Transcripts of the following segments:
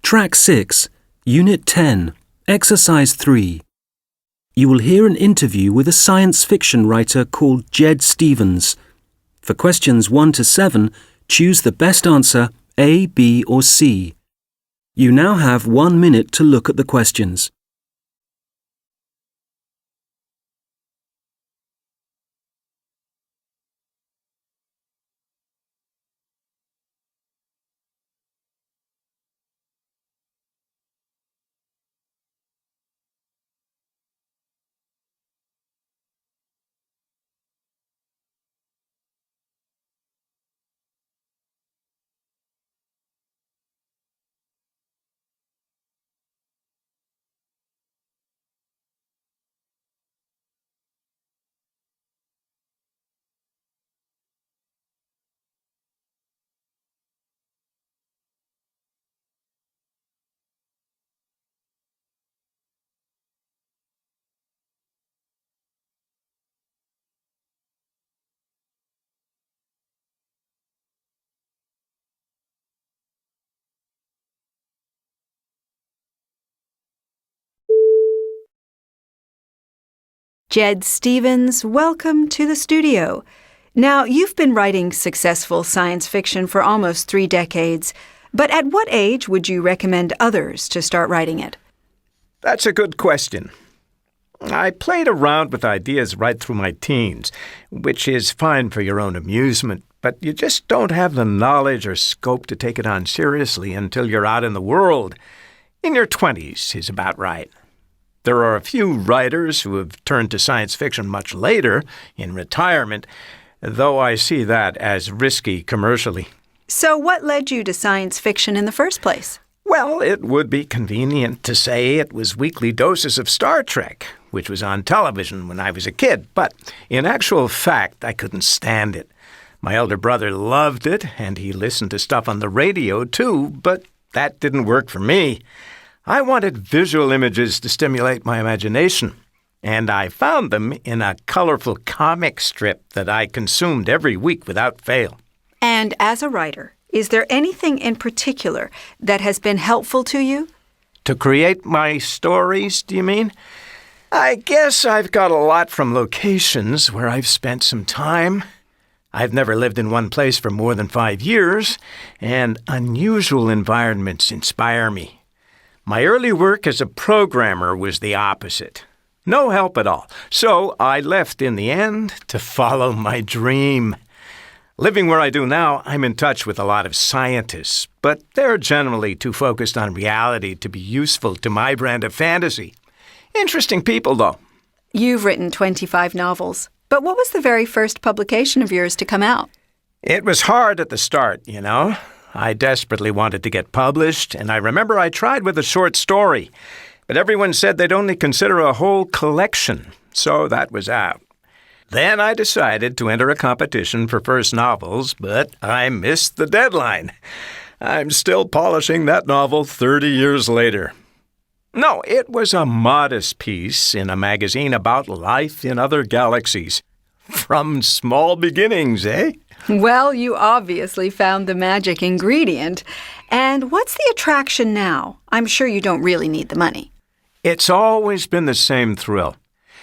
Track 6, Unit 10, Exercise 3. You will hear an interview with a science fiction writer called Jed Stevens. For questions 1 to 7, choose the best answer A, B, or C. You now have 1 minute to look at the questions. Jed Stevens, welcome to the studio. Now, you've been writing successful science fiction for almost 3 decades, but at what age would you recommend others to start writing it? That's a good question. I played around with ideas right through my teens, which is fine for your own amusement, but you just don't have the knowledge or scope to take it on seriously until you're out in the world. In your 20s is about right. There are a few writers who have turned to science fiction much later, in retirement, though I see that as risky commercially. So what led you to science fiction in the first place? Well, it would be convenient to say it was weekly doses of Star Trek, which was on television when I was a kid, but in actual fact, I couldn't stand it. My elder brother loved it, and he listened to stuff on the radio too, but that didn't work for me. I wanted visual images to stimulate my imagination, and I found them in a colorful comic strip that I consumed every week without fail. And as a writer, is there anything in particular that has been helpful to you? To create my stories, do you mean? I guess I've got a lot from locations where I've spent some time. I've never lived in one place for more than 5 years, and unusual environments inspire me. My early work as a programmer was the opposite. No help at all. So I left in the end to follow my dream. Living where I do now, I'm in touch with a lot of scientists, but they're generally too focused on reality to be useful to my brand of fantasy. Interesting people, though. You've written 25 novels, but what was the very first publication of yours to come out? It was hard at the start, you know. I desperately wanted to get published, and I remember I tried with a short story, but everyone said they'd only consider a whole collection, so that was out. Then I decided to enter a competition for first novels, but I missed the deadline. I'm still polishing that novel 30 years later. No, it was a modest piece in a magazine about life in other galaxies. From small beginnings, eh? Well, you obviously found the magic ingredient. And what's the attraction now? I'm sure you don't really need the money. It's always been the same thrill.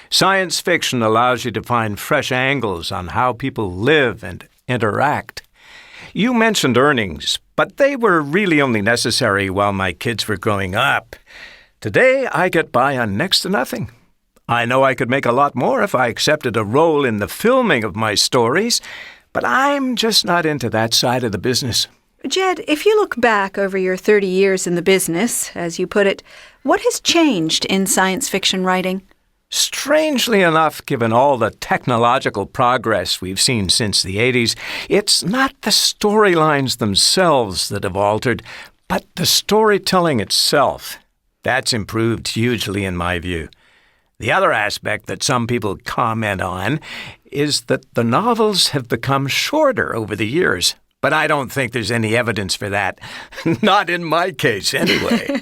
Science fiction allows you to find fresh angles on how people live and interact. You mentioned earnings, but they were really only necessary while my kids were growing up. Today, I get by on next to nothing. I know I could make a lot more if I accepted a role in the filming of my stories, but I'm just not into that side of the business. Jed, if you look back over your 30 years in the business, as you put it, what has changed in science fiction writing? Strangely enough, given all the technological progress we've seen since the 80s, it's not the storylines themselves that have altered, but the storytelling itself. That's improved hugely in my view. The other aspect that some people comment on is that the novels have become shorter over the years. But I don't think there's any evidence for that. Not in my case, anyway.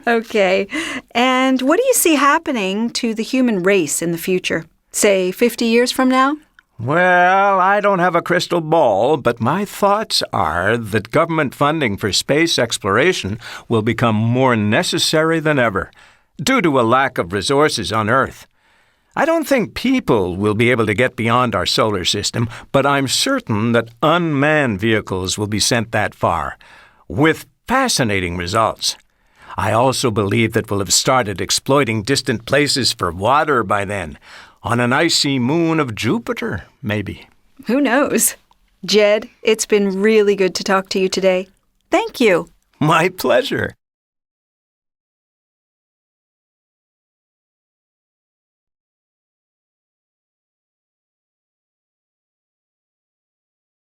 Okay. And what do you see happening to the human race in the future? Say, 50 years from now? Well, I don't have a crystal ball, but my thoughts are that government funding for space exploration will become more necessary than ever, due to a lack of resources on Earth. I don't think people will be able to get beyond our solar system, but I'm certain that unmanned vehicles will be sent that far, with fascinating results. I also believe that we'll have started exploiting distant places for water by then, on an icy moon of Jupiter, maybe. Who knows? Jed, it's been really good to talk to you today. Thank you. My pleasure.